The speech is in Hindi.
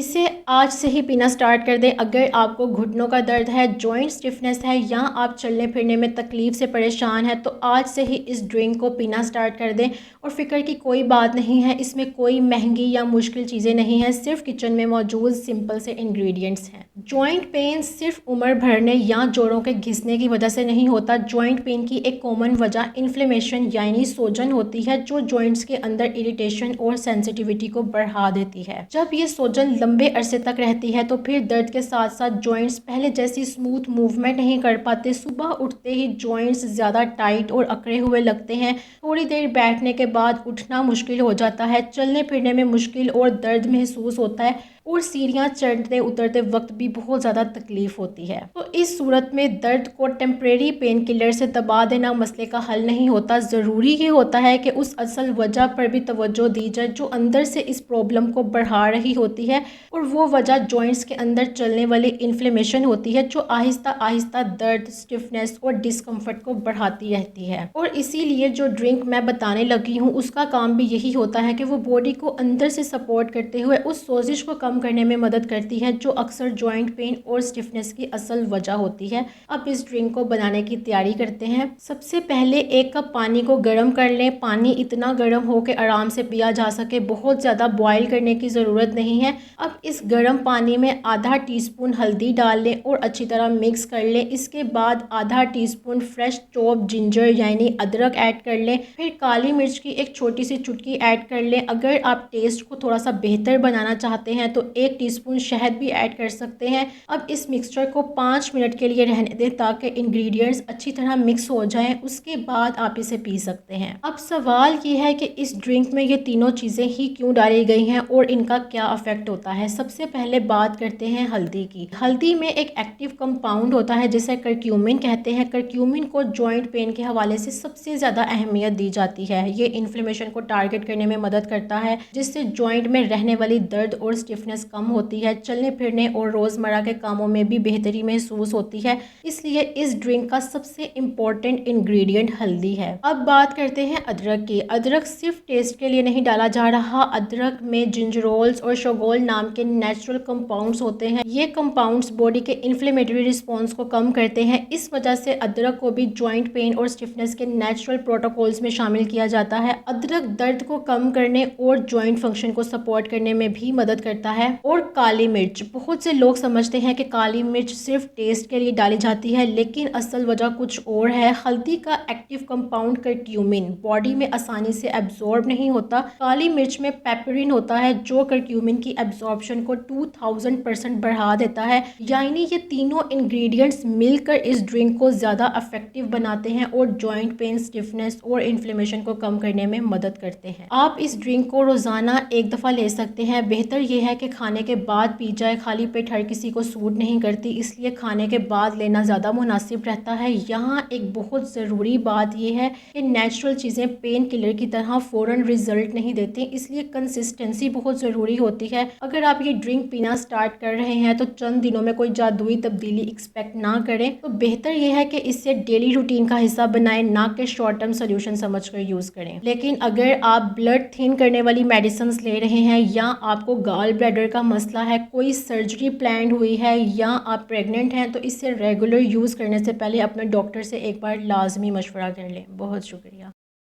इसे आज से ही पीना स्टार्ट कर दें। अगर आपको घुटनों का दर्द है, जॉइंट स्टिफनेस है या आप चलने फिरने में तकलीफ़ से परेशान हैं तो आज से ही इस ड्रिंक को पीना स्टार्ट कर दें। और फ़िक्र की कोई बात नहीं है, इसमें कोई महंगी या मुश्किल चीज़ें नहीं हैं, सिर्फ किचन में मौजूद सिंपल से इंग्रेडिएंट्स हैं। जॉइंट पेन सिर्फ उम्र भरने या जोड़ों के घिसने की वजह से नहीं होता। जॉइंट पेन की एक कॉमन वजह इन्फ्लेमेशन यानी सोजन होती है, जो जॉइंट्स के अंदर इरिटेशन और सेंसिटिविटी को बढ़ा देती है। जब ये सोजन लंबे अरसे तक रहती है तो फिर दर्द के साथ साथ जॉइंट्स पहले जैसी स्मूथ मूवमेंट नहीं कर पाते। सुबह उठते ही जॉइंट्स ज़्यादा टाइट और अकड़े हुए लगते हैं। थोड़ी देर बैठने के बाद उठना मुश्किल हो जाता है, चलने फिरने में मुश्किल और दर्द महसूस होता है और सीढ़ियाँ चढ़ते उतरते वक्त भी बहुत ज़्यादा तकलीफ होती है। तो इस सूरत में दर्द को टेम्परेरी पेन किलर से दबा देना मसले का हल नहीं होता। ज़रूरी ये होता है कि उस असल वजह पर भी तवज्जो दी जाए जो अंदर से इस प्रॉब्लम को बढ़ा रही होती है, और वो वजह जॉइंट्स के अंदर चलने वाली इन्फ्लेमेशन होती है जो आहिस्ता आहिस्ता दर्द, स्टिफनेस और डिस्कम्फर्ट को बढ़ाती रहती है। और इसीलिए जो ड्रिंक मैं बताने लगी हूँ उसका काम भी यही होता है कि वो बॉडी को अंदर से सपोर्ट करते हुए उस सोजिश को कम करने में मदद करती है जो अक्सर जॉइंट पेन और स्टिफनेस की असल वजह होती है। अब इस ड्रिंक को बनाने की तैयारी करते हैं। सबसे पहले 1 कप पानी को गर्म कर लें। पानी इतना गर्म हो कि आराम से पिया जा सके, बहुत ज़्यादा बॉयल करने की ज़रूरत नहीं है। अब इस गर्म पानी में आधा टीस्पून हल्दी डाल लें और अच्छी तरह मिक्स कर लें। इसके बाद आधा टीस्पून फ्रेश चॉप जिंजर यानी अदरक ऐड कर लें। फिर काली मिर्च की एक छोटी सी चुटकी ऐड कर लें। अगर आप टेस्ट को थोड़ा सा बेहतर बनाना चाहते हैं तो 1 टीस्पून शहद भी ऐड कर सकते हैं। अब इस मिक्सचर को 5 मिनट के लिए रहने दें ताकि इंग्रेडिएंट्स अच्छी तरह मिक्स हो जाएं। उसके बाद आप इसे पी सकते हैं। अब सवाल ये है कि इस ड्रिंक में ये तीनों चीज़ें ही क्यों डाली गई हैं और इनका क्या इफेक्ट होता है। सबसे पहले बात करते हैं हल्दी की। हल्दी में एक एक्टिव कंपाउंड होता है जिसे करक्यूमिन कहते हैं। करक्यूमिन को जॉइंट पेन के हवाले से सबसे ज़्यादा अहमियत दी जाती है। ये इन्फ्लेमेशन को टारगेट करने में मदद करता है जिससे जॉइंट में रहने वाली दर्द और स्टिफनेस कम होती है। चलने फिरने और रोज़मर्रा के कामों में भी बेहतरी महसूस होती है। इसलिए इस ड्रिंक का सबसे इम्पोर्टेंट इंग्रेडिएंट हल्दी है। अब बात करते हैं अदरक की। अदरक सिर्फ टेस्ट के लिए नहीं डाला जा रहा। अदरक में जिंजरोल्स और शोगोल नाम के नेचुरल कंपाउंड्स होते हैं। ये कंपाउंड्स बॉडी के इन्फ्लेमेटरी रिस्पॉन्स को कम करते हैं। इस वजह से अदरक को भी जॉइंट पेन और स्टिफनेस के नेचुरल प्रोटोकॉल्स में शामिल किया जाता है। अदरक दर्द को कम करने और जॉइंट फंक्शन को सपोर्ट करने में भी मदद करता है। और काली मिर्च, बहुत से लोग समझते हैं कि काली मिर्च सिर्फ टेस्ट के लिए डाली जाती है, लेकिन असल वजह कुछ और है। हल्दी का एक्टिव कंपाउंड करक्यूमिन बॉडी में आसानी से एब्जॉर्ब नहीं होता। काली मिर्च में पेपरिन होता है जो करक्यूमिन की एब्जॉर्प्शन को 2000% बढ़ा देता है। यानी ये तीनों इंग्रेडिएंट्स मिलकर इस ड्रिंक को ज़्यादा इफेक्टिव बनाते हैं और जॉइंट पेन, स्टिफनेस और इन्फ्लेमेशन को कम करने में मदद करते हैं। आप इस ड्रिंक को रोज़ाना 1 दफ़ा ले सकते हैं। बेहतर यह है कि खाने के बाद पी जाए। खाली पेट हर किसी को सूट नहीं करती, इसलिए खाने के बाद लेना ज़्यादा मुनासिब रहता है। यहाँ एक बहुत ज़रूरी बात यह है कि नेचुरल चीज़ें पेन किलर की तरह फ़ौरन रिजल्ट नहीं देती, इसलिए कंसिस्टेंसी बहुत ज़रूरी होती है। अगर आप ये ड्रिंक पीना स्टार्ट कर रहे हैं तो चंद दिनों में कोई जादुई तब्दीली एक्सपेक्ट ना करें। तो बेहतर यह है कि इससे डेली रूटीन का हिस्सा बनाएं, ना कि शॉर्ट टर्म सोल्यूशन समझकर यूज़ करें। लेकिन अगर आप ब्लड थिन करने वाली मेडिसिन ले रहे हैं या आपको गॉल ब्लैडर का मसला है, कोई सर्जरी प्लान हुई है या आप प्रेग्नेंट हैं, तो इससे रेगुलर यूज़ करने से पहले अपने डॉक्टर से एक बार लाजमी मशवरा कर लें। बहुत शुक्रिया।